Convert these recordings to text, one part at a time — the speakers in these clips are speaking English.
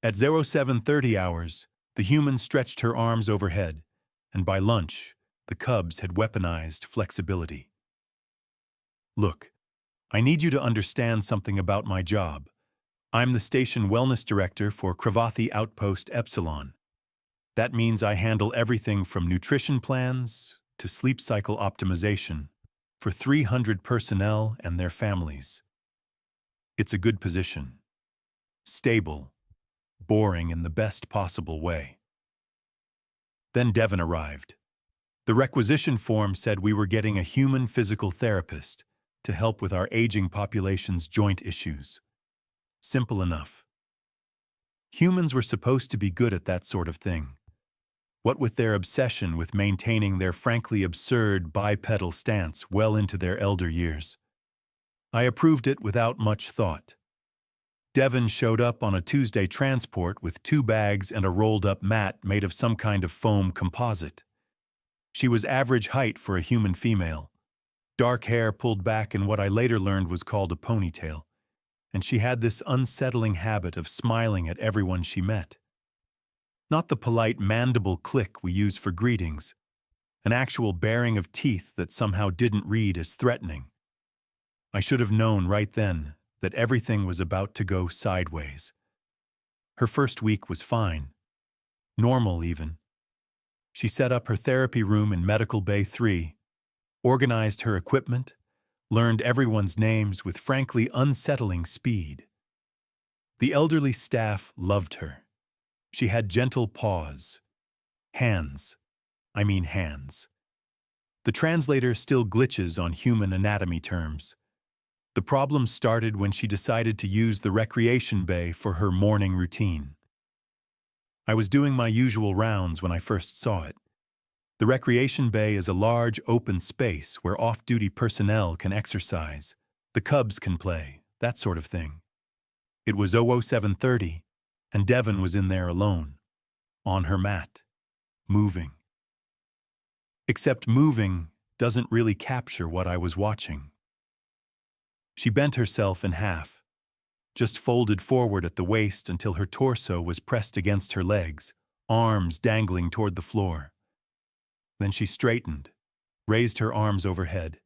At 0730 hours, the human stretched her arms overhead, and by lunch, the cubs had weaponized flexibility. Look, I need you to understand something about my job. I'm the station wellness director for Crevathi Outpost Epsilon. That means I handle everything from nutrition plans to sleep cycle optimization for 300 personnel and their families. It's a good position. Stable, boring in the best possible way. Then Devon arrived. The requisition form said we were getting a human physical therapist to help with our aging population's joint issues. Simple enough. Humans were supposed to be good at that sort of thing. What with their obsession with maintaining their frankly absurd bipedal stance well into their elder years. I approved it without much thought. Devon showed up on a Tuesday transport with 2 bags and a rolled-up mat made of some kind of foam composite. She was average height for a human female, dark hair pulled back in what I later learned was called a ponytail, and she had this unsettling habit of smiling at everyone she met. Not the polite mandible click we use for greetings, an actual baring of teeth that somehow didn't read as threatening. I should have known right then that everything was about to go sideways. Her first week was fine. Normal, even. She set up her therapy room in Medical Bay 3, organized her equipment, learned everyone's names with frankly unsettling speed. The elderly staff loved her. She had gentle paws. Hands. The translator still glitches on human anatomy terms. The problem started when she decided to use the recreation bay for her morning routine. I was doing my usual rounds when I first saw it. The recreation bay is a large open space where off-duty personnel can exercise, the cubs can play, that sort of thing. It was 0730, and Devon was in there alone, on her mat, moving. Except moving doesn't really capture what I was watching. She bent herself in half, just folded forward at the waist until her torso was pressed against her legs, arms dangling toward the floor. Then she straightened, raised her arms overhead,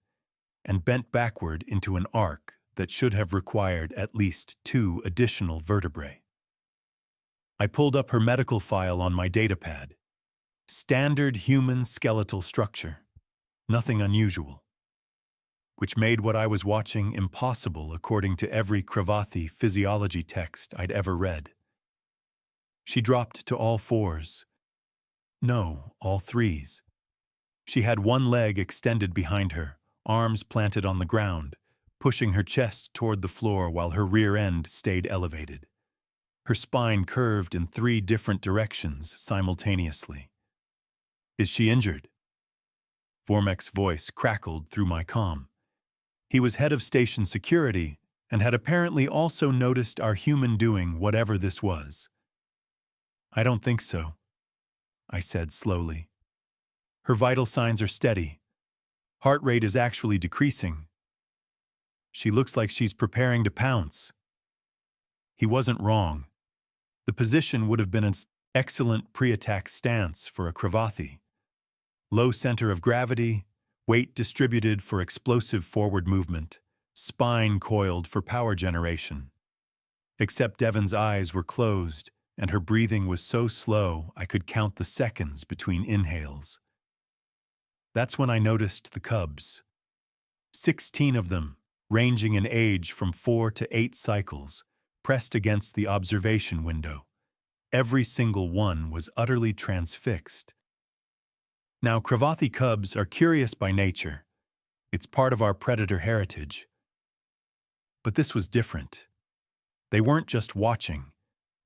and bent backward into an arc that should have required at least 2 additional vertebrae. I pulled up her medical file on my datapad. Standard human skeletal structure. Nothing unusual. Which made what I was watching impossible according to every Crevathi physiology text I'd ever read. She dropped to all 4s. No, all 3s. She had one leg extended behind her, arms planted on the ground, pushing her chest toward the floor while her rear end stayed elevated. Her spine curved in 3 different directions simultaneously. Is she injured? Vormek's voice crackled through my comm. He was head of station security and had apparently also noticed our human doing whatever this was. I don't think so, I said slowly. Her vital signs are steady. Heart rate is actually decreasing. She looks like she's preparing to pounce. He wasn't wrong. The position would have been an excellent pre-attack stance for a Crevathi. Low center of gravity, weight distributed for explosive forward movement, spine coiled for power generation. Except Devon's eyes were closed, and her breathing was so slow I could count the seconds between inhales. That's when I noticed the cubs. 16 of them, ranging in age from 4 to 8 cycles, pressed against the observation window. Every single one was utterly transfixed. Now, Crevathi cubs are curious by nature. It's part of our predator heritage. But this was different. They weren't just watching.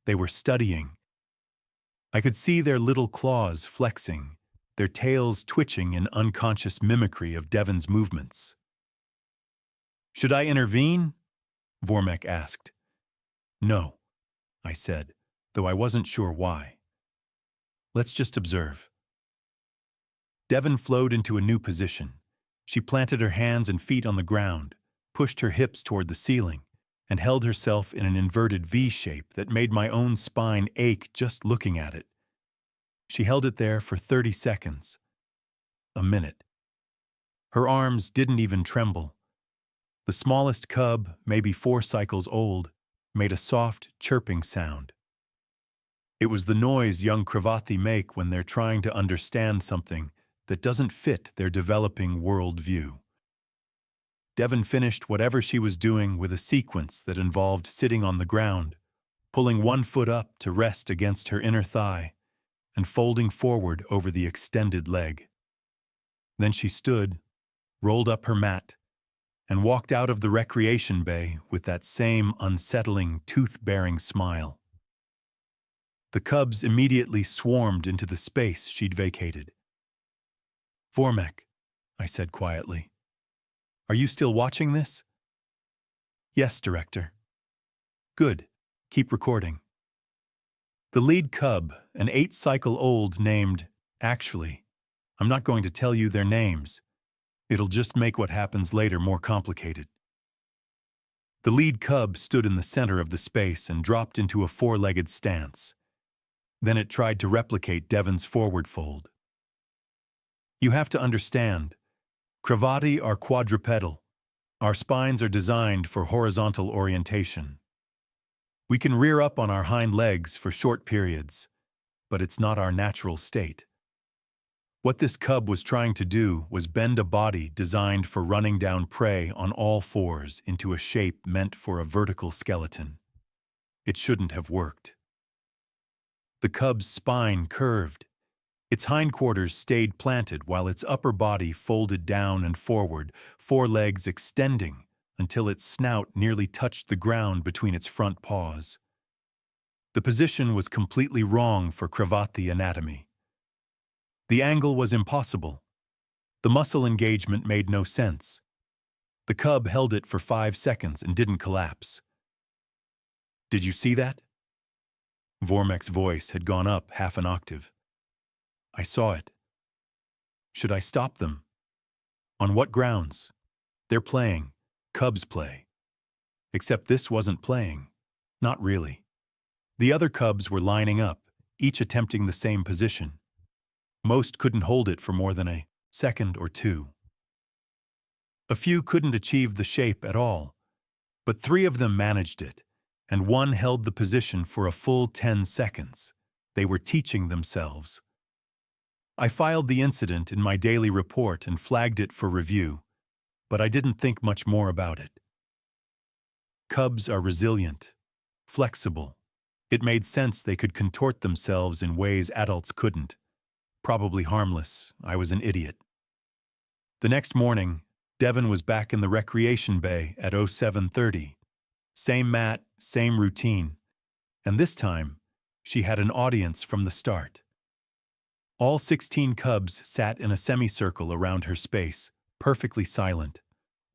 They were studying. I could see their little claws flexing, their tails twitching in unconscious mimicry of Devon's movements. Should I intervene? Vormek asked. No, I said, though I wasn't sure why. Let's just observe. Devon flowed into a new position. She planted her hands and feet on the ground, pushed her hips toward the ceiling, and held herself in an inverted V shape that made my own spine ache just looking at it. She held it there for 30 seconds. A minute. Her arms didn't even tremble. The smallest cub, maybe 4 cycles old, made a soft, chirping sound. It was the noise young Crevathi make when they're trying to understand something that doesn't fit their developing world view. Devon finished whatever she was doing with a sequence that involved sitting on the ground, pulling one foot up to rest against her inner thigh, and folding forward over the extended leg. Then she stood, rolled up her mat, and walked out of the recreation bay with that same unsettling, tooth-bearing smile. The cubs immediately swarmed into the space she'd vacated. "Vormek," I said quietly. "Are you still watching this?" "Yes, Director." "Good. Keep recording." The lead cub, an 8-cycle-old named, actually, I'm not going to tell you their names. It'll just make what happens later more complicated. The lead cub stood in the center of the space and dropped into a 4-legged stance. Then it tried to replicate Devon's forward fold. You have to understand, Crevathi are quadripedal. Our spines are designed for horizontal orientation. We can rear up on our hind legs for short periods, but it's not our natural state. What this cub was trying to do was bend a body designed for running down prey on all fours into a shape meant for a vertical skeleton. It shouldn't have worked. The cub's spine curved. Its hindquarters stayed planted while its upper body folded down and forward, 4 legs extending until its snout nearly touched the ground between its front paws. The position was completely wrong for Crevathi anatomy. The angle was impossible. The muscle engagement made no sense. The cub held it for 5 seconds and didn't collapse. "Did you see that?" Vormek's voice had gone up half an octave. "I saw it." "Should I stop them?" "On what grounds?" "They're playing. Cubs play." Except this wasn't playing. Not really. The other cubs were lining up, each attempting the same position. Most couldn't hold it for more than a second or 2. A few couldn't achieve the shape at all, but 3 of them managed it, and 1 held the position for a full 10 seconds. They were teaching themselves. I filed the incident in my daily report and flagged it for review, but I didn't think much more about it. Cubs are resilient, flexible. It made sense they could contort themselves in ways adults couldn't. Probably harmless. I was an idiot. The next morning, Devon was back in the recreation bay at 07:30. Same mat, same routine. And this time, she had an audience from the start. All 16 cubs sat in a semicircle around her space, perfectly silent,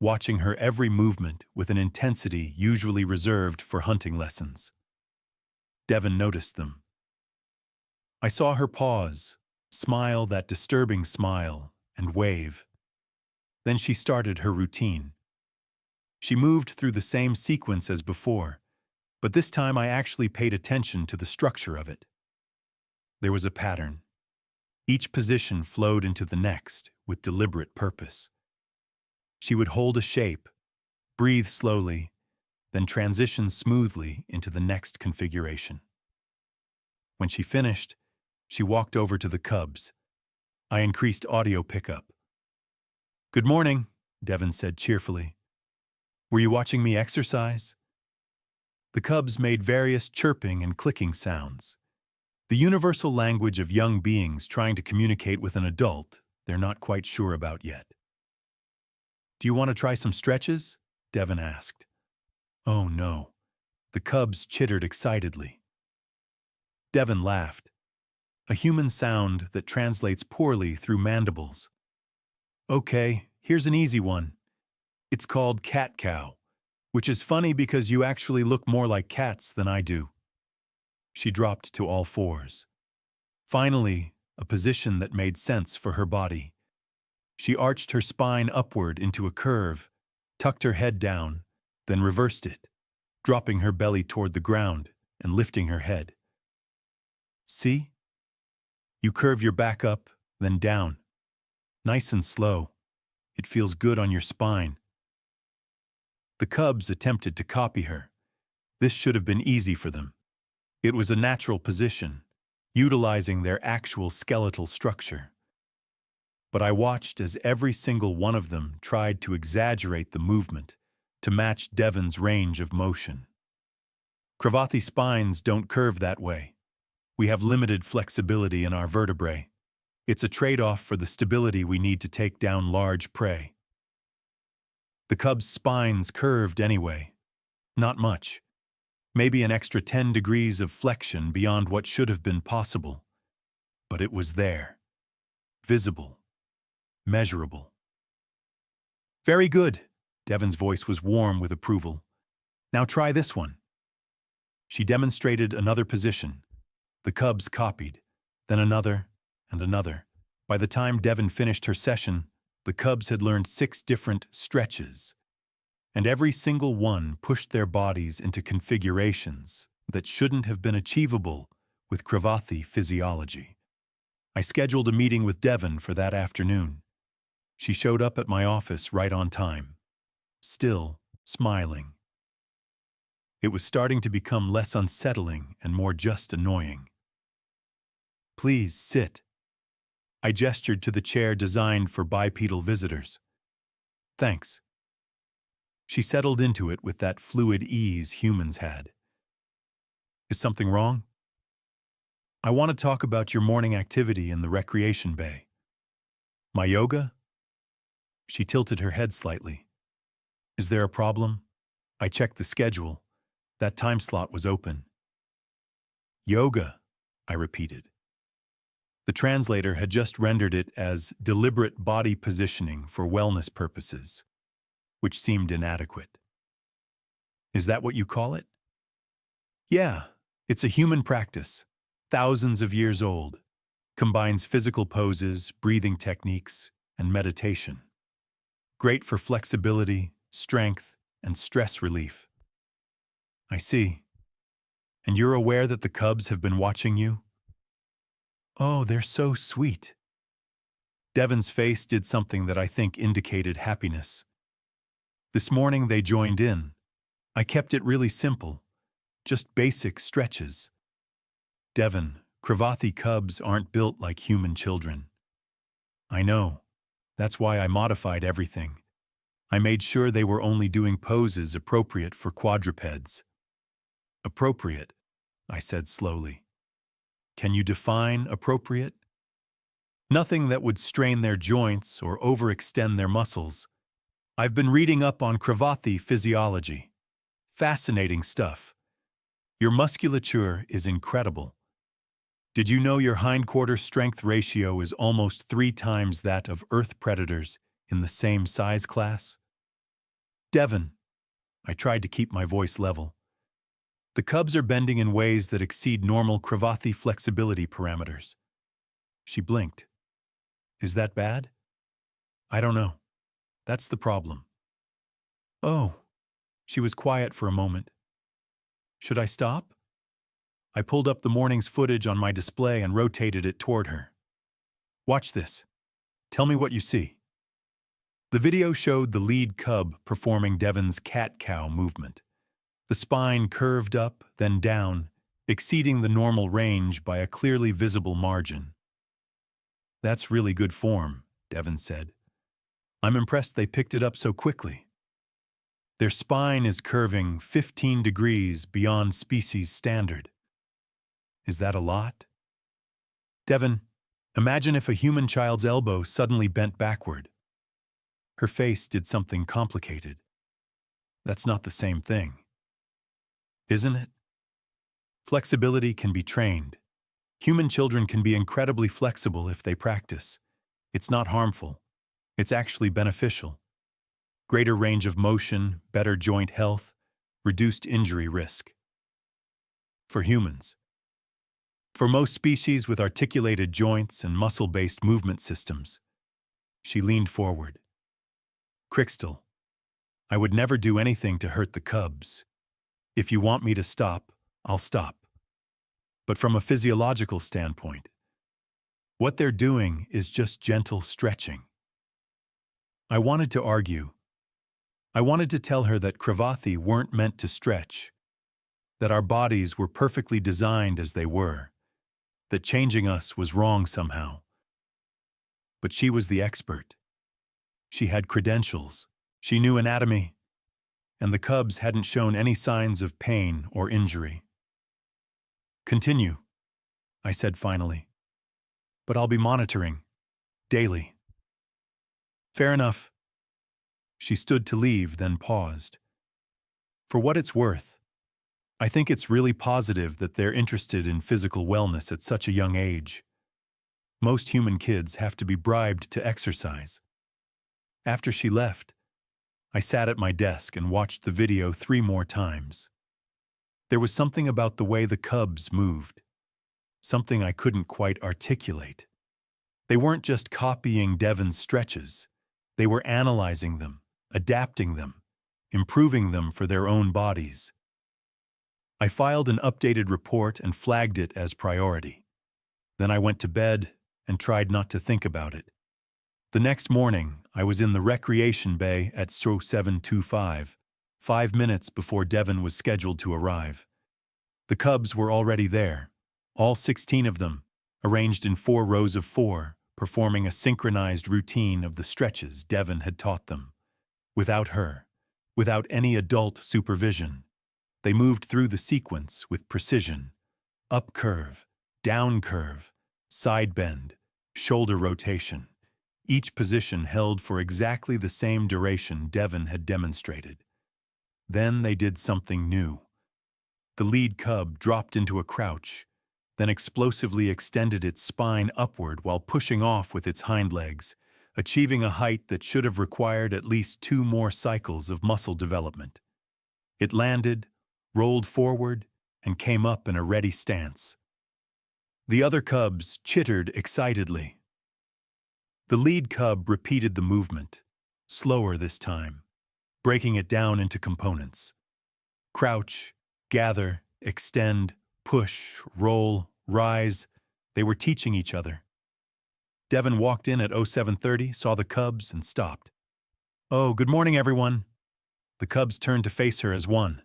watching her every movement with an intensity usually reserved for hunting lessons. Devon noticed them. I saw her pause, smile that disturbing smile, and wave. Then she started her routine. She moved through the same sequence as before, but this time I actually paid attention to the structure of it. There was a pattern. Each position flowed into the next with deliberate purpose. She would hold a shape, breathe slowly, then transition smoothly into the next configuration. When she finished, she walked over to the cubs. I increased audio pickup. "Good morning," Devon said cheerfully. "Were you watching me exercise?" The cubs made various chirping and clicking sounds. The universal language of young beings trying to communicate with an adult they're not quite sure about yet. "Do you want to try some stretches?" Devon asked. Oh no. The cubs chittered excitedly. Devon laughed. A human sound that translates poorly through mandibles. "Okay, here's an easy one. It's called cat-cow, which is funny because you actually look more like cats than I do." She dropped to all fours. Finally, a position that made sense for her body. She arched her spine upward into a curve, tucked her head down, then reversed it. dropping her belly toward the ground and lifting her head. See? You curve your back up, then down. Nice and slow. It feels good on your spine. The cubs attempted to copy her. This should have been easy for them. It was a natural position, utilizing their actual skeletal structure. But I watched as every single one of them tried to exaggerate the movement to match Devon's range of motion. Crevathi spines don't curve that way. We have limited flexibility in our vertebrae. It's a trade-off for the stability we need to take down large prey. The cub's spines curved anyway. Not much. Maybe an extra 10 degrees of flexion beyond what should have been possible. But it was there. Visible. Measurable. Very good. Devon's voice was warm with approval. Now try this one. She demonstrated another position. The cubs copied, then another and another. By the time Devon finished her session, the cubs had learned 6 different stretches, and every single one pushed their bodies into configurations that shouldn't have been achievable with Crevathi physiology. I scheduled a meeting with Devon for that afternoon. She showed up at my office right on time, still smiling. It was starting to become less unsettling and more just annoying. Please sit. I gestured to the chair designed for bipedal visitors. Thanks. She settled into it with that fluid ease humans had. Is something wrong? I want to talk about your morning activity in the recreation bay. My yoga? She tilted her head slightly. Is there a problem? I checked the schedule. That time slot was open. Yoga, I repeated. The translator had just rendered it as deliberate body positioning for wellness purposes, which seemed inadequate. Is that what you call it? Yeah, it's a human practice, thousands of years old, combines physical poses, breathing techniques, and meditation. Great for flexibility, strength, and stress relief. I see. And you're aware that the cubs have been watching you? Oh, they're so sweet. Devon's face did something that I think indicated happiness. This morning they joined in. I kept it really simple, just basic stretches. Devon, Crevathi cubs aren't built like human children. I know. That's why I modified everything. I made sure they were only doing poses appropriate for quadrupeds. Appropriate, I said slowly. Can you define appropriate? Nothing that would strain their joints or overextend their muscles. I've been reading up on Crevathi physiology. Fascinating stuff. Your musculature is incredible. Did you know your hindquarter strength ratio is almost 3 times that of Earth predators in the same size class? Devon, I tried to keep my voice level. The cubs are bending in ways that exceed normal Crevathi flexibility parameters. She blinked. Is that bad? I don't know. That's the problem. Oh. She was quiet for a moment. Should I stop? I pulled up the morning's footage on my display and rotated it toward her. Watch this. Tell me what you see. The video showed the lead cub performing Devon's cat-cow movement. The spine curved up, then down, exceeding the normal range by a clearly visible margin. That's really good form, Devon said. I'm impressed they picked it up so quickly. Their spine is curving 15 degrees beyond species standard. Is that a lot? Devon, imagine if a human child's elbow suddenly bent backward. Her face did something complicated. That's not the same thing. Isn't it? Flexibility can be trained. Human children can be incredibly flexible if they practice. It's not harmful. It's actually beneficial. Greater range of motion, better joint health, reduced injury risk. For humans. For most species with articulated joints and muscle-based movement systems. She leaned forward. Crystal, I would never do anything to hurt the cubs. If you want me to stop, I'll stop. But from a physiological standpoint, what they're doing is just gentle stretching. I wanted to argue. I wanted to tell her that Crevathi weren't meant to stretch, that our bodies were perfectly designed as they were, that changing us was wrong somehow. But she was the expert. She had credentials. She knew anatomy, and the cubs hadn't shown any signs of pain or injury. Continue, I said finally. But I'll be monitoring, daily. Fair enough. She stood to leave, then paused. For what it's worth, I think it's really positive that they're interested in physical wellness at such a young age. Most human kids have to be bribed to exercise. After she left, I sat at my desk and watched the video 3 more times. There was something about the way the cubs moved, something I couldn't quite articulate. They weren't just copying Devon's stretches. They were analyzing them, adapting them, improving them for their own bodies. I filed an updated report and flagged it as priority. Then I went to bed and tried not to think about it. The next morning, I was in the recreation bay at SO 725, 5 minutes before Devon was scheduled to arrive. The cubs were already there, all 16 of them, arranged in 4 rows of 4, performing a synchronized routine of the stretches Devon had taught them. Without her, without any adult supervision, they moved through the sequence with precision. Up curve, down curve, side bend, shoulder rotation. Each position held for exactly the same duration Devon had demonstrated. Then they did something new. The lead cub dropped into a crouch, then explosively extended its spine upward while pushing off with its hind legs, achieving a height that should have required at least 2 more cycles of muscle development. It landed, rolled forward, and came up in a ready stance. The other cubs chittered excitedly. The lead cub repeated the movement, slower this time, breaking it down into components. Crouch, gather, extend, push, roll, rise. They were teaching each other. Devon walked in at 0730, saw the cubs, and stopped. "Oh, good morning, everyone." The cubs turned to face her as one,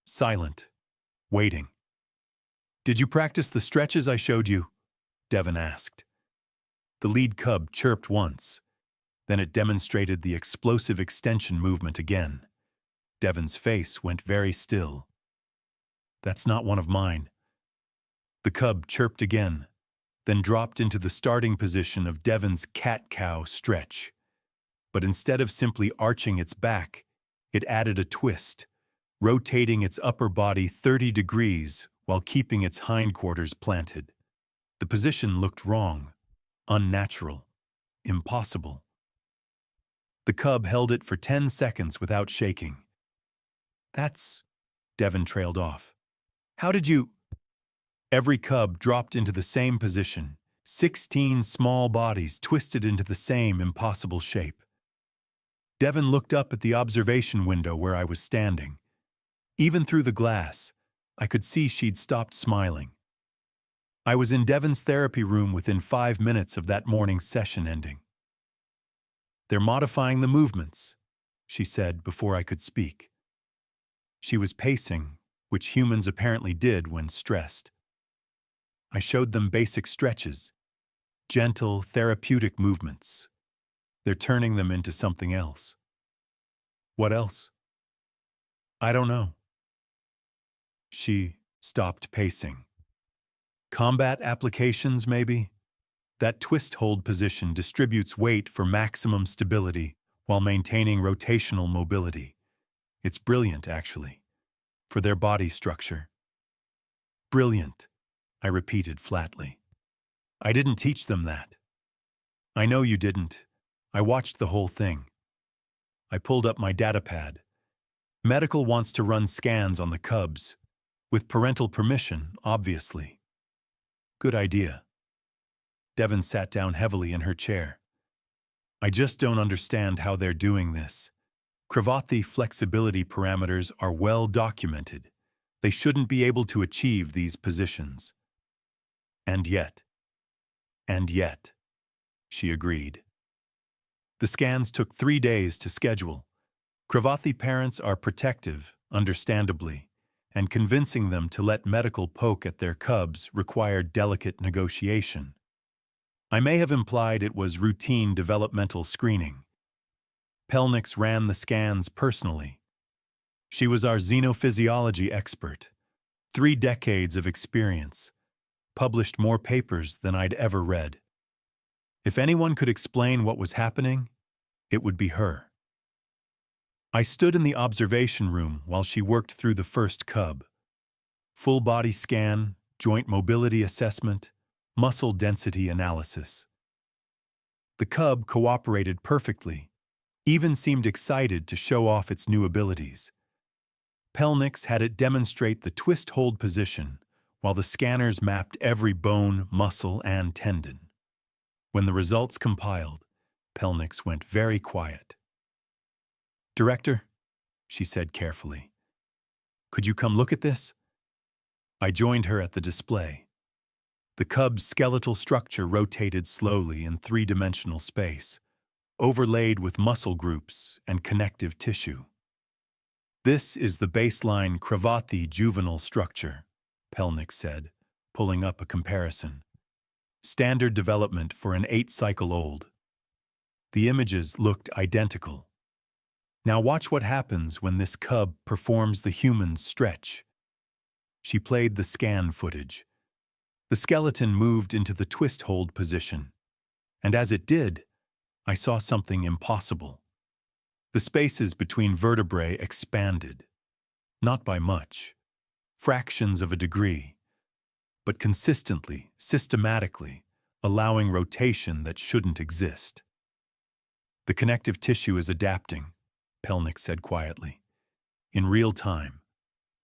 silent, waiting. "Did you practice the stretches I showed you?" Devon asked. The lead cub chirped once. Then it demonstrated the explosive extension movement again. Devon's face went very still. "That's not one of mine." The cub chirped again, then dropped into the starting position of Devon's cat-cow stretch. But instead of simply arching its back, it added a twist, rotating its upper body 30 degrees while keeping its hindquarters planted. The position looked wrong, unnatural, impossible. The cub held it for 10 seconds without shaking. "That's..." Devon trailed off. "How did you..." Every cub dropped into the same position, 16 small bodies twisted into the same impossible shape. Devon looked up at the observation window where I was standing. Even through the glass, I could see she'd stopped smiling. I was in Devon's therapy room within 5 minutes of that morning's session ending. "They're modifying the movements," she said before I could speak. She was pacing, which humans apparently did when stressed. I showed them basic stretches, gentle, therapeutic movements. They're turning them into something else. "What else?" "I don't know." She stopped pacing. "Combat applications, maybe? That twist-hold position distributes weight for maximum stability while maintaining rotational mobility. It's brilliant, actually, for their body structure." "Brilliant," I repeated flatly. "I didn't teach them that." "I know you didn't. I watched the whole thing." I pulled up my datapad. Medical wants to run scans on the cubs, with parental permission, obviously. "Good idea." Devon sat down heavily in her chair. "I just don't understand how they're doing this. Crevathi flexibility parameters are well documented. They shouldn't be able to achieve these positions. And yet, she agreed. The scans took 3 days to schedule. Crevathi parents are protective, understandably, and convincing them to let medical poke at their cubs required delicate negotiation. I may have implied it was routine developmental screening. Pelnix ran the scans personally. She was our xenophysiology expert. 3 decades of experience. Published more papers than I'd ever read. If anyone could explain what was happening, it would be her. I stood in the observation room while she worked through the first cub. Full body scan, joint mobility assessment, muscle density analysis. The cub cooperated perfectly, even seemed excited to show off its new abilities. Pelnix had it demonstrate the twist-hold position, while the scanners mapped every bone, muscle, and tendon. When the results compiled, Pelnix went very quiet. "Director," she said carefully, "could you come look at this?" I joined her at the display. The cub's skeletal structure rotated slowly in 3-dimensional space, overlaid with muscle groups and connective tissue. "This is the baseline Crevathi juvenile structure," Pelnix said, pulling up a comparison. "Standard development for an 8-cycle-old. The images looked identical. Now watch what happens when this cub performs the human's stretch." She played the scan footage. The skeleton moved into the twist-hold position. And as it did, I saw something impossible. The spaces between vertebrae expanded. Not by much, fractions of a degree, but consistently, systematically, allowing rotation that shouldn't exist. "The connective tissue is adapting," Pelnix said quietly. "In real time,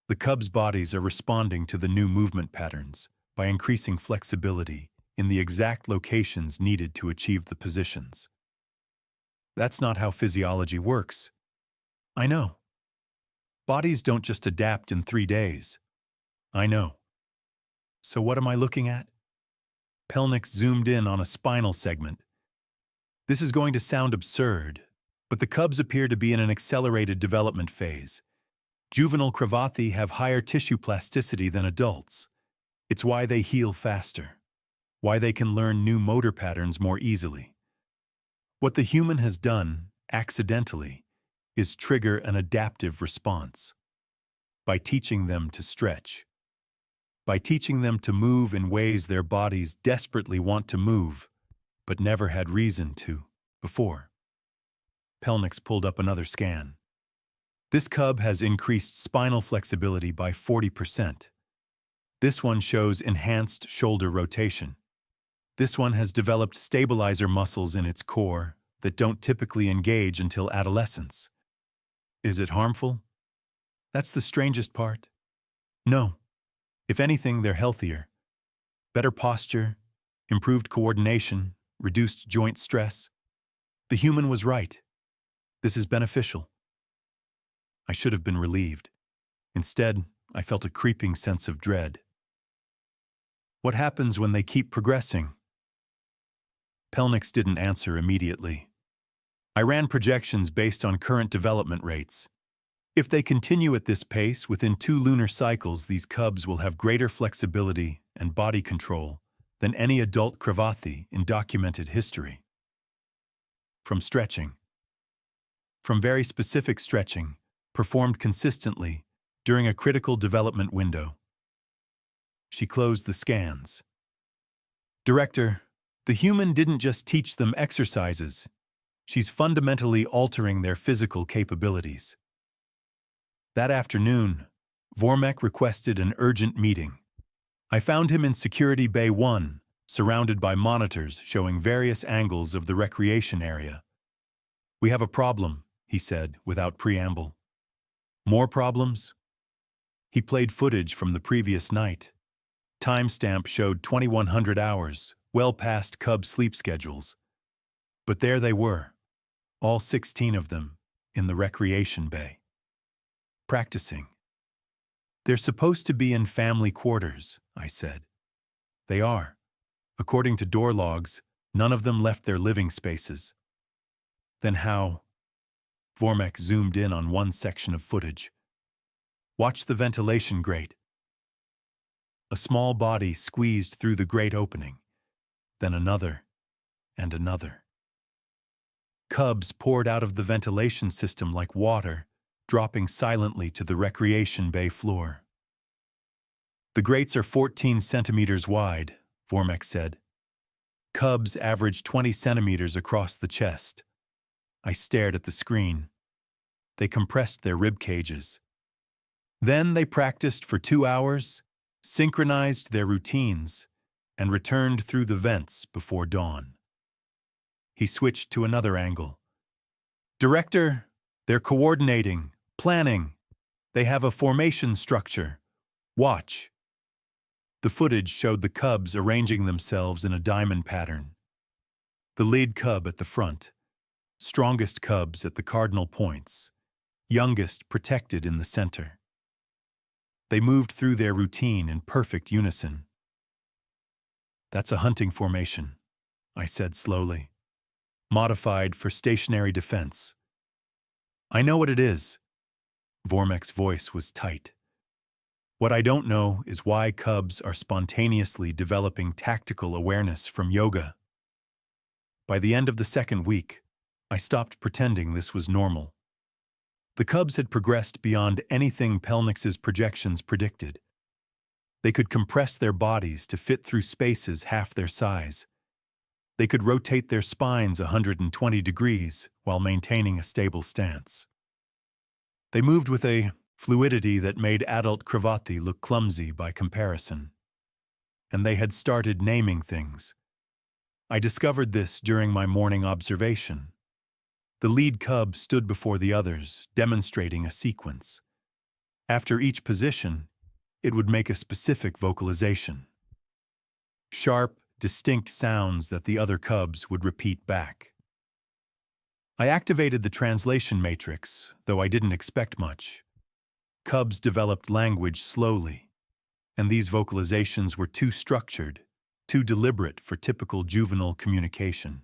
the cub's bodies are responding to the new movement patterns by increasing flexibility in the exact locations needed to achieve the positions." "That's not how physiology works." "I know. Bodies don't just adapt in 3 days." "I know. So what am I looking at?" Pelnix zoomed in on a spinal segment. "This is going to sound absurd, but the cubs appear to be in an accelerated development phase. Juvenile Crevathi have higher tissue plasticity than adults. It's why they heal faster, why they can learn new motor patterns more easily. What the human has done, accidentally, is trigger an adaptive response. By teaching them to stretch. By teaching them to move in ways their bodies desperately want to move, but never had reason to before." Pelnix pulled up another scan. "This cub has increased spinal flexibility by 40%. This one shows enhanced shoulder rotation. This one has developed stabilizer muscles in its core that don't typically engage until adolescence. Is it harmful? That's the strangest part. No. If anything, they're healthier. Better posture, improved coordination, reduced joint stress. The human was right. This is beneficial." I should have been relieved. Instead, I felt a creeping sense of dread. "What happens when they keep progressing?" Pelnix didn't answer immediately. "I ran projections based on current development rates. If they continue at this pace, within 2 lunar cycles, these cubs will have greater flexibility and body control than any adult Crevathi in documented history. From stretching. From very specific stretching, performed consistently during a critical development window." She closed the scans. "Director, the human didn't just teach them exercises. She's fundamentally altering their physical capabilities." That afternoon, Vormek requested an urgent meeting. I found him in Security Bay 1, surrounded by monitors showing various angles of the recreation area. "We have a problem," he said without preamble. "More problems?" He played footage from the previous night. Timestamp showed 2100 hours, well past cub sleep schedules. But there they were, all 16 of them, in the recreation bay. Practicing. They're supposed to be in family quarters, I said. They are. According to door logs, none of them left their living spaces. Then how? Vormek zoomed in on one section of footage. Watch the ventilation grate. A small body squeezed through the grate opening, then another and another. Cubs poured out of the ventilation system like water, dropping silently to the recreation bay floor. The grates are 14 centimeters wide, Vormek said. Cubs average 20 centimeters across the chest. I stared at the screen. They compressed their rib cages. Then they practiced for 2 hours, synchronized their routines, and returned through the vents before dawn. He switched to another angle. Director, they're coordinating, planning. They have a formation structure. Watch. The footage showed the cubs arranging themselves in a diamond pattern. The lead cub at the front, strongest cubs at the cardinal points, youngest protected in the center. They moved through their routine in perfect unison. That's a hunting formation, I said slowly. Modified for stationary defense. I know what it is. Vormek's voice was tight. What I don't know is why cubs are spontaneously developing tactical awareness from yoga. By the end of the second week, I stopped pretending this was normal. The cubs had progressed beyond anything Pelnix's projections predicted. They could compress their bodies to fit through spaces half their size. They could rotate their spines 120 degrees while maintaining a stable stance. They moved with a fluidity that made adult Crevathi look clumsy by comparison. And they had started naming things. I discovered this during my morning observation. The lead cub stood before the others, demonstrating a sequence. After each position, it would make a specific vocalization. Sharp, distinct sounds that the other cubs would repeat back. I activated the translation matrix, though I didn't expect much. Cubs developed language slowly, and these vocalizations were too structured, too deliberate for typical juvenile communication.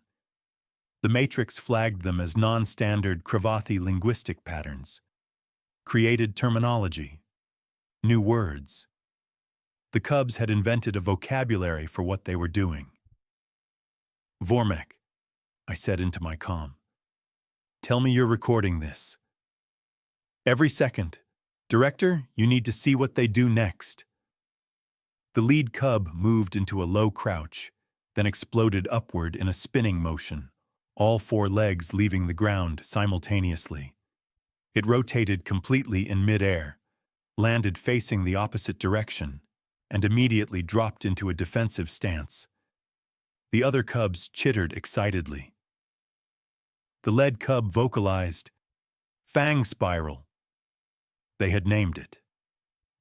The matrix flagged them as non-standard Crevathi linguistic patterns, created terminology, new words. The cubs had invented a vocabulary for what they were doing. Vormek, I said into my comm. Tell me you're recording this. Every second. Director, you need to see what they do next. The lead cub moved into a low crouch, then exploded upward in a spinning motion, all 4 legs leaving the ground simultaneously. It rotated completely in midair, landed facing the opposite direction, and immediately dropped into a defensive stance. The other cubs chittered excitedly. The lead cub vocalized, "Fang spiral." They had named it.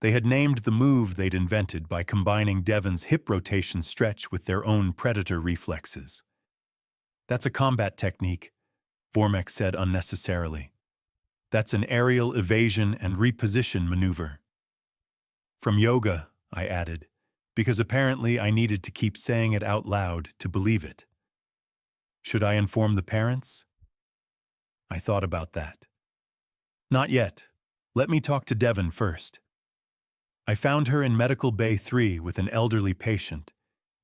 They had named the move they'd invented by combining Devon's hip rotation stretch with their own predator reflexes. That's a combat technique, Vormek said unnecessarily. That's an aerial evasion and reposition maneuver. From yoga, I added, because apparently I needed to keep saying it out loud to believe it. Should I inform the parents? I thought about that. Not yet. Let me talk to Devon first. I found her in Medical Bay 3 with an elderly patient,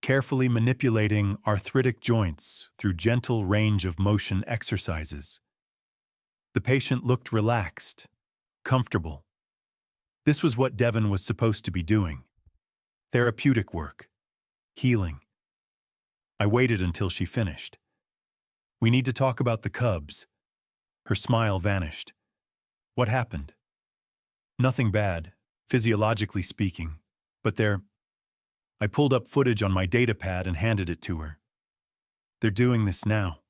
carefully manipulating arthritic joints through gentle range of motion exercises. The patient looked relaxed, comfortable. This was what Devon was supposed to be doing. Therapeutic work. Healing. I waited until she finished. We need to talk about the cubs. Her smile vanished. What happened? Nothing bad, physiologically speaking, but I pulled up footage on my datapad and handed it to her. They're doing this now.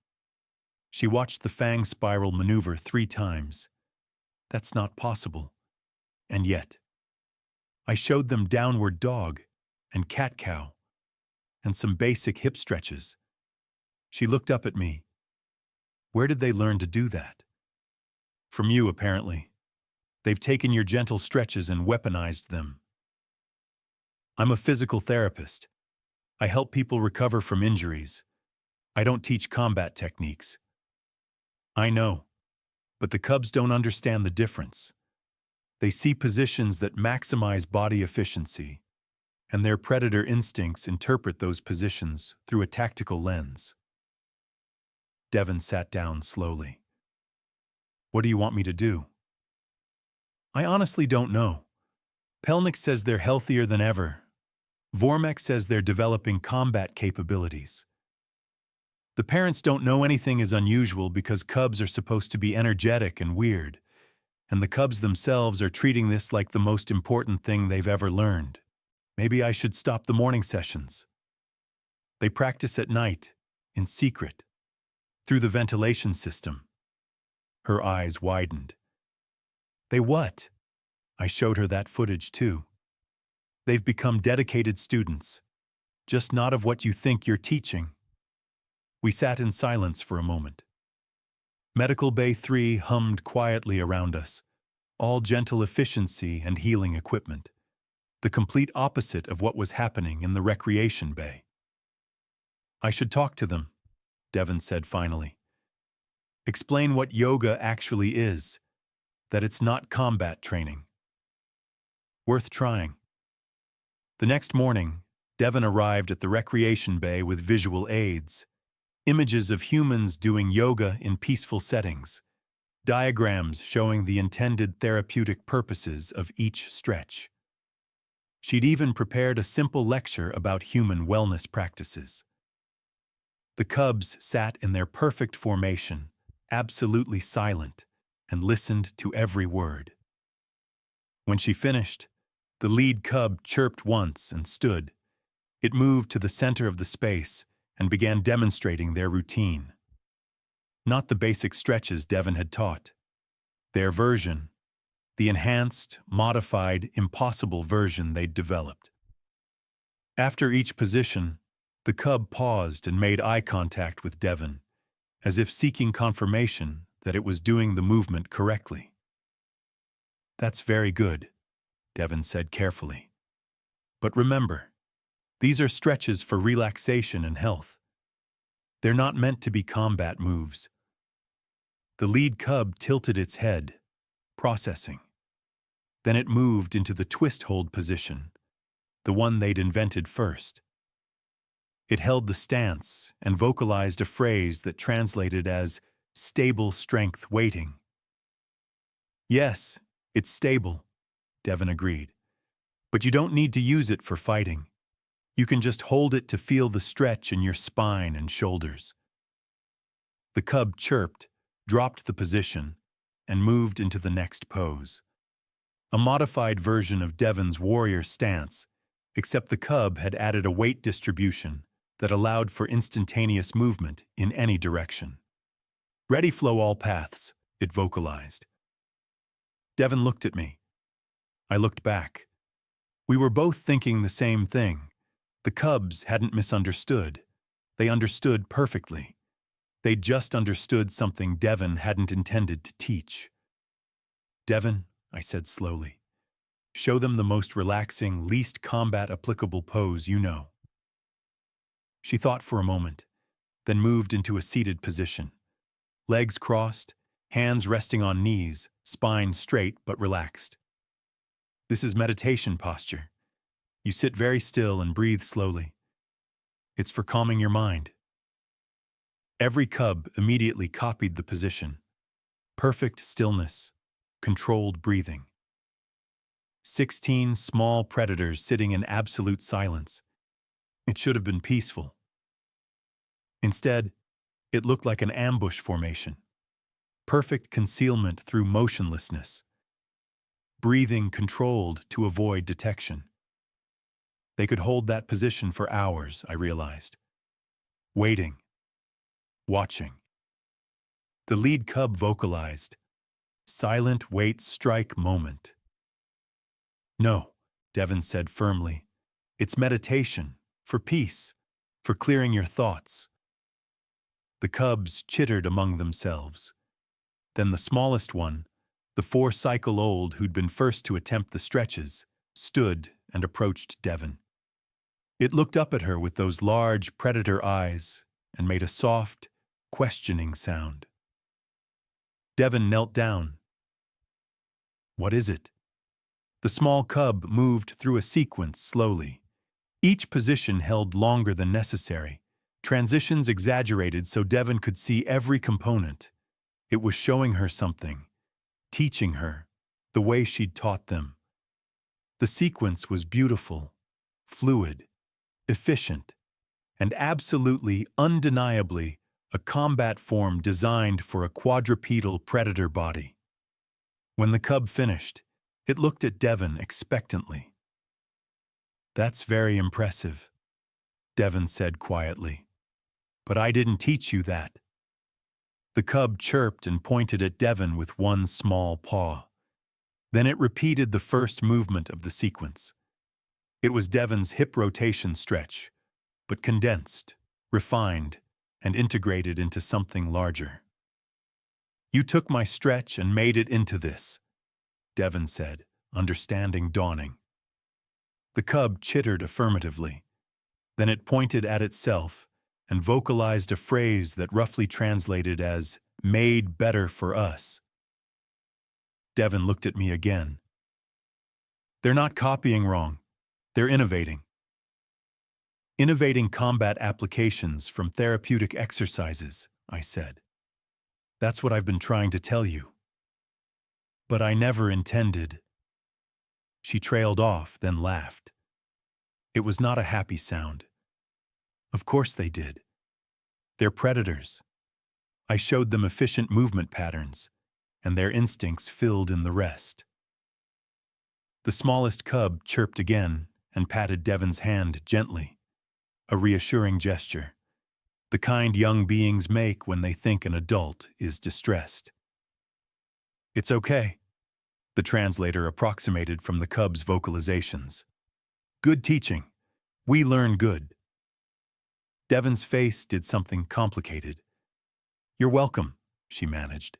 She watched the fang spiral maneuver 3 times. That's not possible. And yet, I showed them downward dog and cat-cow and some basic hip stretches. She looked up at me. Where did they learn to do that? From you, apparently. They've taken your gentle stretches and weaponized them. I'm a physical therapist. I help people recover from injuries. I don't teach combat techniques. I know, but the cubs don't understand the difference. They see positions that maximize body efficiency, and their predator instincts interpret those positions through a tactical lens. Devon sat down slowly. What do you want me to do? I honestly don't know. Pelnik says they're healthier than ever. Vormek says they're developing combat capabilities. The parents don't know anything is unusual because cubs are supposed to be energetic and weird, and the cubs themselves are treating this like the most important thing they've ever learned. Maybe I should stop the morning sessions. They practice at night, in secret, through the ventilation system. Her eyes widened. They what? I showed her that footage too. They've become dedicated students, just not of what you think you're teaching. We sat in silence for a moment. Medical Bay 3 hummed quietly around us, all gentle efficiency and healing equipment, the complete opposite of what was happening in the recreation bay. I should talk to them, Devon said finally. Explain what yoga actually is, that it's not combat training. Worth trying. The next morning, Devon arrived at the recreation bay with visual aids, images of humans doing yoga in peaceful settings, diagrams showing the intended therapeutic purposes of each stretch. She'd even prepared a simple lecture about human wellness practices. The cubs sat in their perfect formation, absolutely silent, and listened to every word. When she finished, the lead cub chirped once and stood. It moved to the center of the space and began demonstrating their routine. Not the basic stretches Devon had taught. Their version, the enhanced, modified, impossible version they'd developed. After each position, the cub paused and made eye contact with Devon, as if seeking confirmation that it was doing the movement correctly. That's very good, Devon said carefully. But remember, these are stretches for relaxation and health. They're not meant to be combat moves. The lead cub tilted its head, processing. Then it moved into the twist hold position, the one they'd invented first. It held the stance and vocalized a phrase that translated as stable strength waiting. Yes, it's stable, Devon agreed. But you don't need to use it for fighting. You can just hold it to feel the stretch in your spine and shoulders. The cub chirped, dropped the position, and moved into the next pose. A modified version of Devon's warrior stance, except the cub had added a weight distribution that allowed for instantaneous movement in any direction. Ready flow all paths, it vocalized. Devon looked at me. I looked back. We were both thinking the same thing. The cubs hadn't misunderstood. They understood perfectly. They just understood something Devon hadn't intended to teach. Devon, I said slowly, show them the most relaxing, least combat applicable pose you know. She thought for a moment, then moved into a seated position. Legs crossed, hands resting on knees, spine straight but relaxed. This is meditation posture. You sit very still and breathe slowly. It's for calming your mind. Every cub immediately copied the position. Perfect stillness, controlled breathing. 16 small predators sitting in absolute silence. It should have been peaceful. Instead, it looked like an ambush formation. Perfect concealment through motionlessness. Breathing controlled to avoid detection. They could hold that position for hours, I realized. Waiting. Watching. The lead cub vocalized, silent wait strike moment. No, Devon said firmly. It's meditation, for peace, for clearing your thoughts. The cubs chittered among themselves. Then the smallest one, The 4-cycle-old who'd been first to attempt the stretches stood and approached Devon. It looked up at her with those large predator eyes and made a soft, questioning sound. Devon knelt down. "What is it?" The small cub moved through a sequence slowly. Each position held longer than necessary, transitions exaggerated so Devon could see every component. It was showing her something, teaching her, the way she'd taught them. The sequence was beautiful, fluid, efficient, and absolutely, undeniably, a combat form designed for a quadripedal predator body. When the cub finished, it looked at Devon expectantly. "That's very impressive," Devon said quietly. "But I didn't teach you that." The cub chirped and pointed at Devon with one small paw. Then it repeated the first movement of the sequence. It was Devon's hip rotation stretch, but condensed, refined, and integrated into something larger. "You took my stretch and made it into this," Devon said, understanding dawning. The cub chittered affirmatively. Then it pointed at itself and vocalized a phrase that roughly translated as, "made better for us." Devon looked at me again. "They're not copying wrong. They're innovating. Innovating combat applications from therapeutic exercises," I said. "That's what I've been trying to tell you." "But I never intended." She trailed off, then laughed. It was not a happy sound. Of course they did. They're predators. I showed them efficient movement patterns, and their instincts filled in the rest. The smallest cub chirped again and patted Devon's hand gently, a reassuring gesture, the kind young beings make when they think an adult is distressed. "It's okay," the translator approximated from the cub's vocalizations. "Good teaching. We learn good." Devon's face did something complicated. "You're welcome," she managed.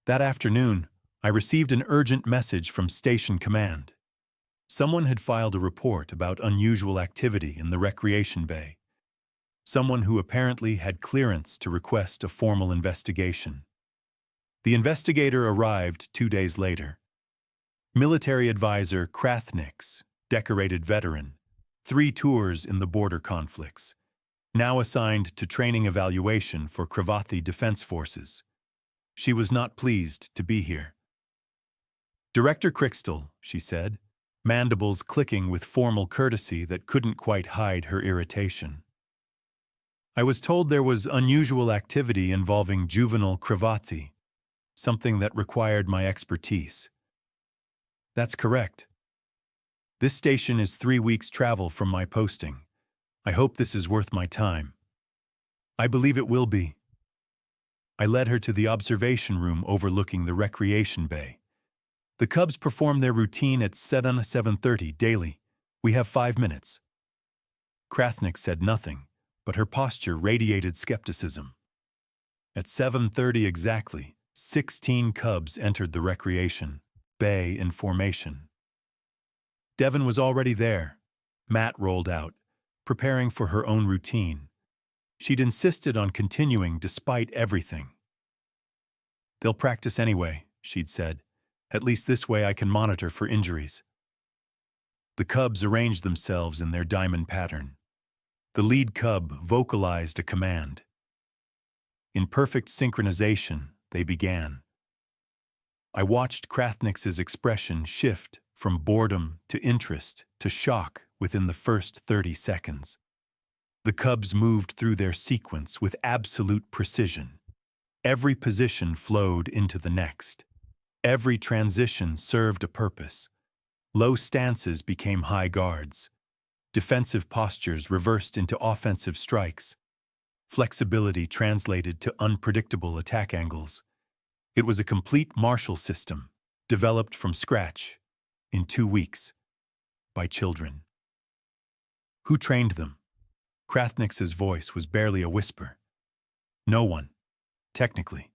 That afternoon, I received an urgent message from Station Command. Someone had filed a report about unusual activity in the recreation bay. Someone who apparently had clearance to request a formal investigation. The investigator arrived 2 days later. Military advisor Krathnik's, decorated veteran, 3 tours in the border conflicts, now assigned to training evaluation for Crevathi Defense Forces. She was not pleased to be here. "Director Crystal," she said, mandibles clicking with formal courtesy that couldn't quite hide her irritation. "I was told there was unusual activity involving juvenile Crevathi, something that required my expertise." "That's correct. This station is 3 weeks' travel from my posting. I hope this is worth my time." "I believe it will be." I led her to the observation room overlooking the recreation bay. "The cubs perform their routine at 7:30 daily. We have 5 minutes." Krathnik said nothing, but her posture radiated skepticism. At 7:30 exactly, 16 cubs entered the recreation bay in formation. Devon was already there. Matt rolled out, preparing for her own routine. She'd insisted on continuing despite everything. "They'll practice anyway," she'd said. "At least this way I can monitor for injuries." The cubs arranged themselves in their diamond pattern. The lead cub vocalized a command. In perfect synchronization, they began. I watched Krathnik's expression shift from boredom to interest to shock within the first 30 seconds. The cubs moved through their sequence with absolute precision. Every position flowed into the next. Every transition served a purpose. Low stances became high guards. Defensive postures reversed into offensive strikes. Flexibility translated to unpredictable attack angles. It was a complete martial system, developed from scratch, in 2 weeks, by children. Who trained them? Krathnik's voice was barely a whisper. No one, technically.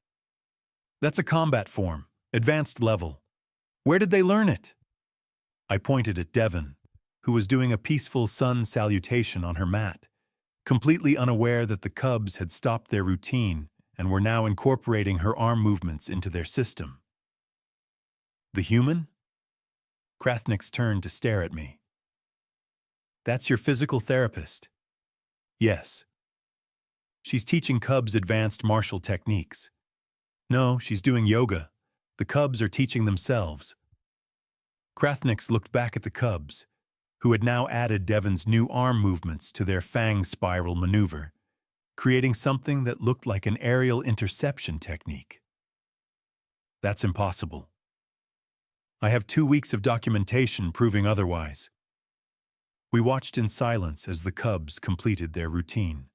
That's a combat form, Advanced level. Where did they learn it? I pointed at Devon, who was doing a peaceful sun salutation on her mat, completely unaware that the cubs had stopped their routine and were now incorporating her arm movements into their system. The human? Krathnik's turned to stare at me. That's your physical therapist? Yes. She's teaching cubs advanced martial techniques. No, she's doing yoga. The cubs are teaching themselves. Krathnik looked back at the cubs, who had now added Devon's new arm movements to their fang spiral maneuver, creating something that looked like an aerial interception technique. That's impossible. I have 2 weeks of documentation proving otherwise. We watched in silence as the cubs completed their routine.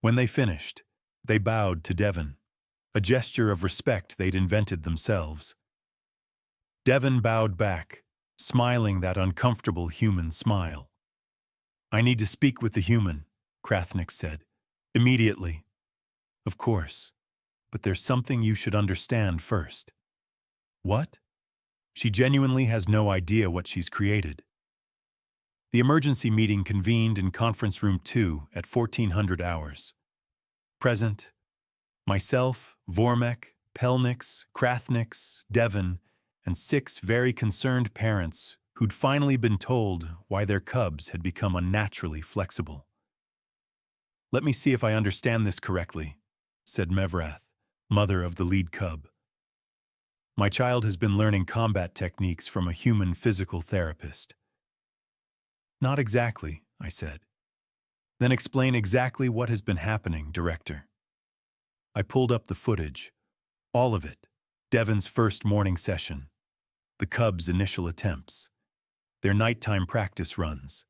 When they finished, they bowed to Devon, a gesture of respect they'd invented themselves. Devon bowed back, smiling that uncomfortable human smile. I need to speak with the human, Krathnik said. Immediately. Of course, but there's something you should understand first. What? She genuinely has no idea what she's created. The emergency meeting convened in Conference Room 2 at 1400 hours. Present, myself, Vormek, Pelnix, Krathnik, Devon, and 6 very concerned parents who'd finally been told why their cubs had become unnaturally flexible. Let me see if I understand this correctly, said Mevrath, mother of the lead cub. My child has been learning combat techniques from a human physical therapist. Not exactly, I said. Then explain exactly what has been happening, Director. I pulled up the footage, all of it, Devon's first morning session, the cubs' initial attempts, their nighttime practice runs,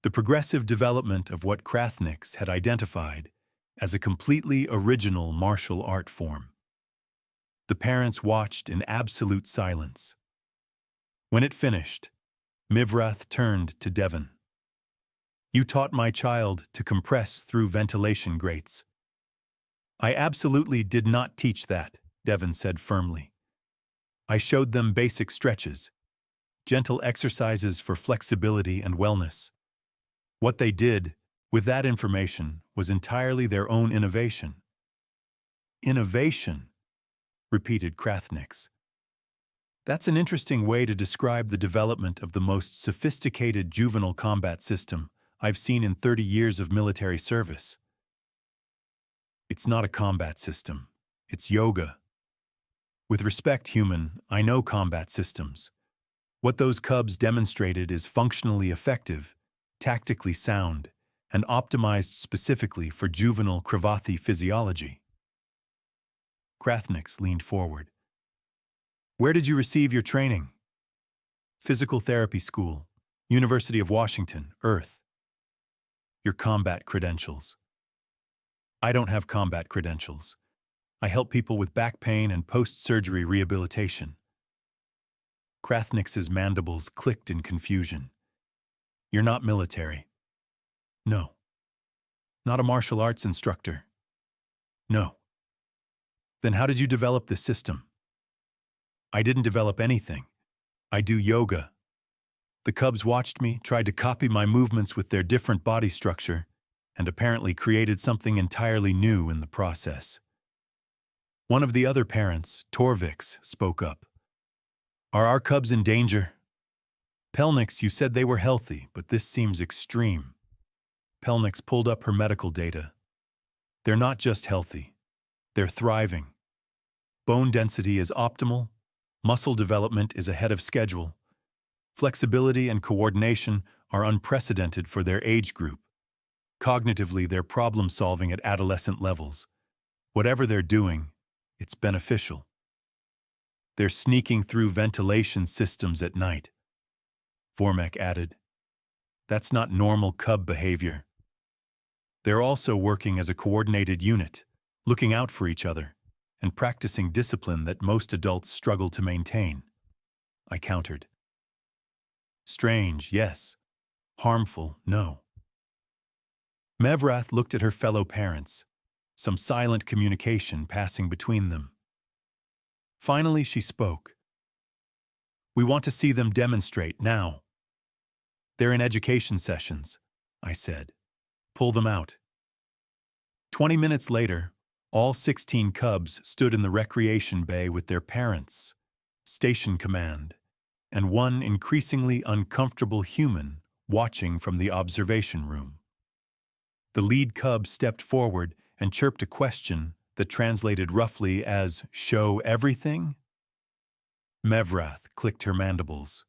the progressive development of what Krathnik had identified as a completely original martial art form. The parents watched in absolute silence. When it finished, Mivrath turned to Devon. You taught my child to compress through ventilation grates. I absolutely did not teach that, Devon said firmly. I showed them basic stretches, gentle exercises for flexibility and wellness. What they did with that information was entirely their own innovation. Innovation, repeated Krathnik. That's an interesting way to describe the development of the most sophisticated juvenile combat system I've seen in 30 years of military service. It's not a combat system. It's yoga. With respect, human, I know combat systems. What those cubs demonstrated is functionally effective, tactically sound, and optimized specifically for juvenile Crevathi physiology. Krathnik leaned forward. Where did you receive your training? Physical Therapy School, University of Washington, Earth. Your combat credentials. I don't have combat credentials. I help people with back pain and post-surgery rehabilitation. Krathnik's mandibles clicked in confusion. You're not military. No. Not a martial arts instructor. No. Then how did you develop this system? I didn't develop anything. I do yoga. The cubs watched me, tried to copy my movements with their different body structure, and apparently created something entirely new in the process. One of the other parents, Torvix, spoke up. Are our cubs in danger? Pelnix, you said they were healthy, but this seems extreme. Pelnix pulled up her medical data. They're not just healthy. They're thriving. Bone density is optimal. Muscle development is ahead of schedule. Flexibility and coordination are unprecedented for their age group. Cognitively, they're problem-solving at adolescent levels. Whatever they're doing, it's beneficial. They're sneaking through ventilation systems at night. Vormek added. That's not normal cub behavior. They're also working as a coordinated unit, looking out for each other, and practicing discipline that most adults struggle to maintain. I countered. Strange, yes. Harmful, no. Mevrath looked at her fellow parents, some silent communication passing between them. Finally, she spoke. "We want to see them demonstrate now." "They're in education sessions," I said. "Pull them out." 20 minutes later, all 16 cubs stood in the recreation bay with their parents, station command, and one increasingly uncomfortable human watching from the observation room. The lead cub stepped forward and chirped a question that translated roughly as, "Show everything?" Mevrath clicked her mandibles.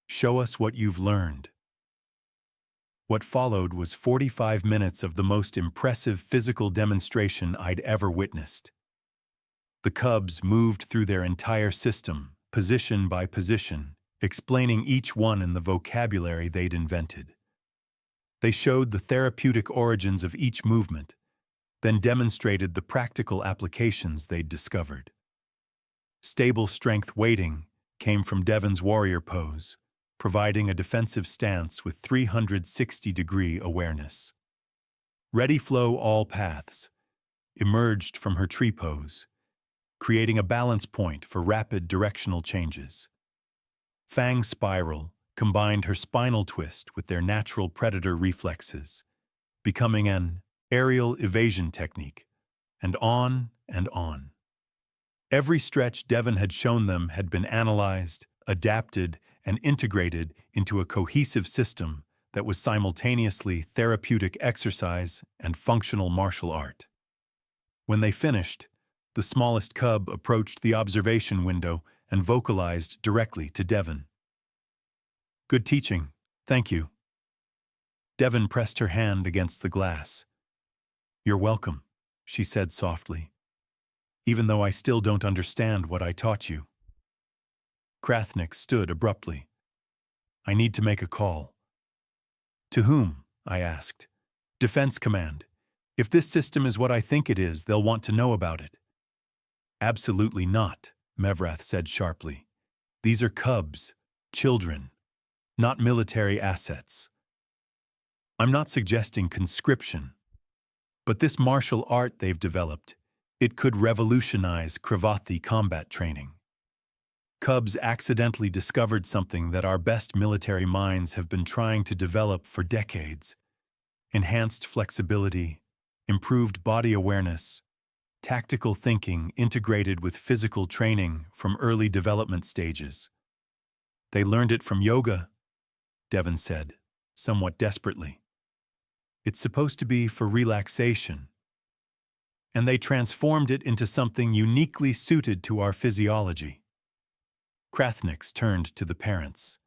"Show us what you've learned." What followed was 45 minutes of the most impressive physical demonstration I'd ever witnessed. The cubs moved through their entire system, position by position, explaining each one in the vocabulary they'd invented. They showed the therapeutic origins of each movement, then demonstrated the practical applications they'd discovered. Stable strength weighting came from Devon's warrior pose, providing a defensive stance with 360-degree awareness. Ready flow all paths emerged from her tree pose, creating a balance point for rapid directional changes. Fang spiral combined her spinal twist with their natural predator reflexes, becoming an aerial evasion technique, and on and on. Every stretch Devon had shown them had been analyzed, adapted, and integrated into a cohesive system that was simultaneously therapeutic exercise and functional martial art. When they finished, the smallest cub approached the observation window and vocalized directly to Devon. "Good teaching, thank you." Devon pressed her hand against the glass. "You're welcome," she said softly, "even though I still don't understand what I taught you." Krathnik stood abruptly. "I need to make a call." "To whom?" I asked. "Defense Command. If this system is what I think it is, they'll want to know about it." "Absolutely not," Mevrath said sharply. "These are cubs, children, not military assets. I'm not suggesting conscription, but this martial art they've developed, it could revolutionize Crevathi combat training. Cubs accidentally discovered something that our best military minds have been trying to develop for decades: enhanced flexibility, improved body awareness, tactical thinking integrated with physical training from early development stages. They learned it from yoga," Devon said, somewhat desperately. "It's supposed to be for relaxation. And they transformed it into something uniquely suited to our physiology." Krathniks turned to the parents.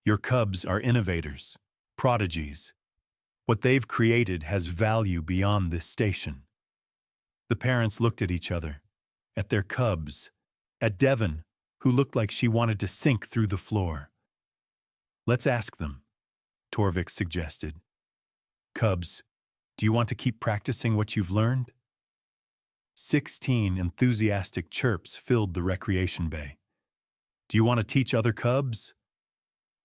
"Your cubs are innovators, prodigies. What they've created has value beyond this station." The parents looked at each other, at their cubs, at Devon, who looked like she wanted to sink through the floor. "Let's ask them," Torvik suggested. "Cubs, do you want to keep practicing what you've learned?" 16 enthusiastic chirps filled the recreation bay. "Do you want to teach other cubs?"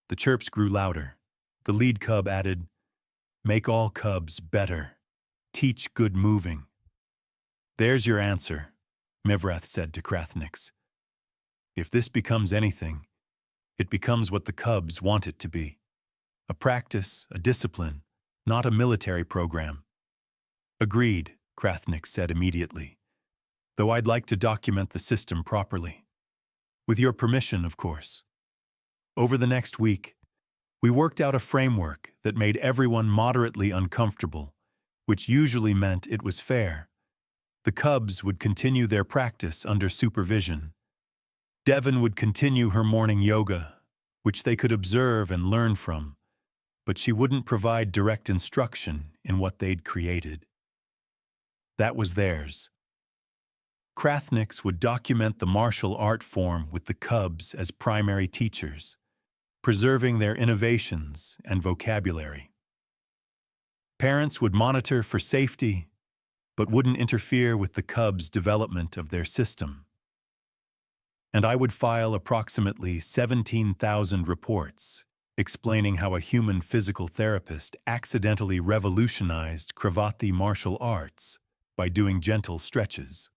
The chirps grew louder. The lead cub added, "Make all cubs better. Teach good moving." "There's your answer," Mevrath said to Krathniks. "If this becomes anything, it becomes what the cubs want it to be. A practice, a discipline, not a military program." "Agreed," Krathnik said immediately, "though I'd like to document the system properly. With your permission, of course." Over the next week, we worked out a framework that made everyone moderately uncomfortable, which usually meant it was fair. The cubs would continue their practice under supervision. Devon would continue her morning yoga, which they could observe and learn from, but she wouldn't provide direct instruction in what they'd created. That was theirs. Krathniks would document the martial art form with the cubs as primary teachers, preserving their innovations and vocabulary. Parents would monitor for safety, but wouldn't interfere with the cubs' development of their system. And I would file approximately 17,000 reports explaining how a human physical therapist accidentally revolutionized Crevathi martial arts by doing gentle stretches.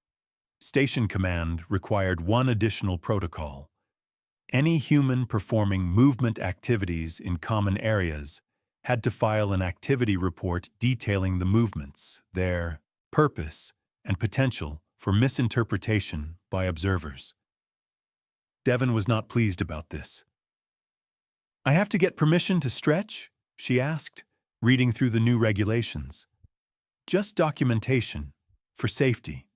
Station command required one additional protocol. Any human performing movement activities in common areas had to file an activity report detailing the movements, their purpose, and potential for misinterpretation by observers. Devon was not pleased about this. "I have to get permission to stretch?" she asked, reading through the new regulations. "Just documentation, for safety."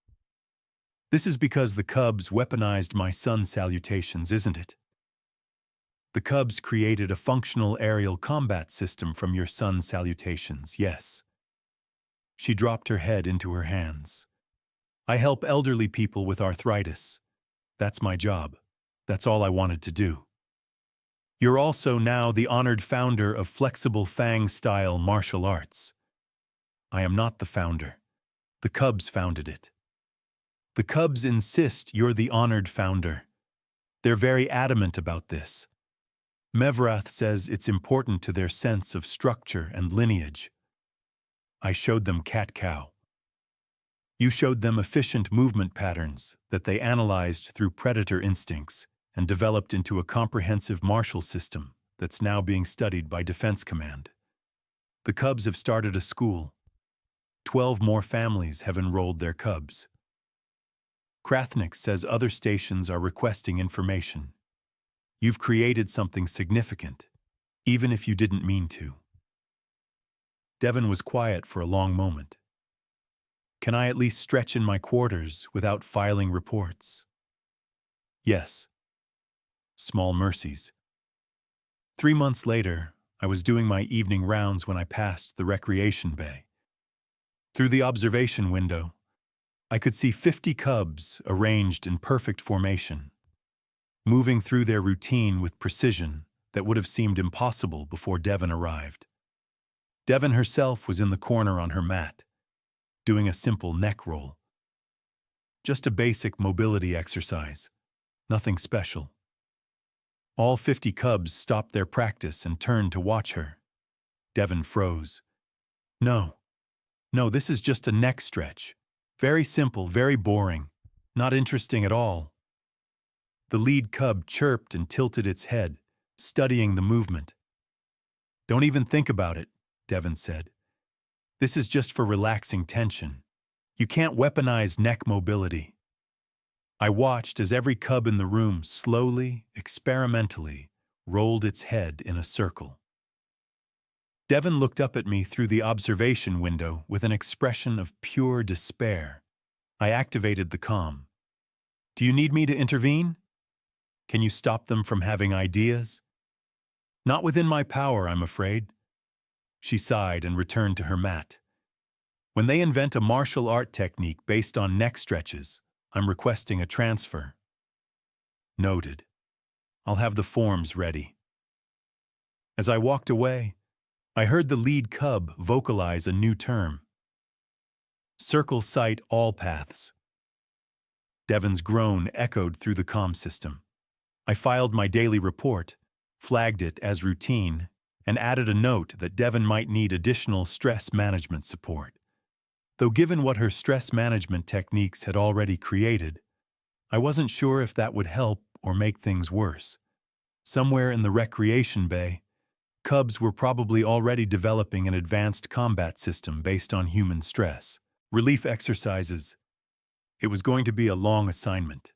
"This is because the Cubs weaponized my sun salutations, isn't it? The Cubs created a functional aerial combat system from your sun salutations, yes." She dropped her head into her hands. "I help elderly people with arthritis. That's my job. That's all I wanted to do. You're also now the honored founder of Flexible Fang Style martial arts." "I am not the founder. The Cubs founded it." "The Cubs insist you're the honored founder. They're very adamant about this. Mevrath says it's important to their sense of structure and lineage." "I showed them cat-cow. You showed them efficient movement patterns that they analyzed through predator instincts and developed into a comprehensive martial system that's now being studied by Defense Command. The Cubs have started a school. 12 more families have enrolled their Cubs. Krathnik says other stations are requesting information. You've created something significant, even if you didn't mean to." Devon was quiet for a long moment. "Can I at least stretch in my quarters without filing reports?" "Yes." Small mercies. 3 months later, I was doing my evening rounds when I passed the recreation bay. Through the observation window, I could see 50 Cubs arranged in perfect formation, moving through their routine with precision that would have seemed impossible before Devon arrived. Devon herself was in the corner on her mat, doing a simple neck roll. Just a basic mobility exercise, nothing special. All 50 Cubs stopped their practice and turned to watch her. Devon froze. No, this is just a neck stretch. Very simple, very boring, not interesting at all." The lead Cub chirped and tilted its head, studying the movement. "Don't even think about it," Devon said. "This is just for relaxing tension. You can't weaponize neck mobility." I watched as every Cub in the room slowly, experimentally, rolled its head in a circle. Devon looked up at me through the observation window with an expression of pure despair. I activated the comm. "Do you need me to intervene? Can you stop them from having ideas?" "Not within my power, I'm afraid." She sighed and returned to her mat. "When they invent a martial art technique based on neck stretches, I'm requesting a transfer." "Noted. I'll have the forms ready." As I walked away, I heard the lead Cub vocalize a new term. "Circle sight all paths." Devon's groan echoed through the comm system. I filed my daily report, flagged it as routine, and added a note that Devon might need additional stress management support. Though given what her stress management techniques had already created, I wasn't sure if that would help or make things worse. Somewhere in the recreation bay, Cubs were probably already developing an advanced combat system based on human stress. Relief exercises. It was going to be a long assignment.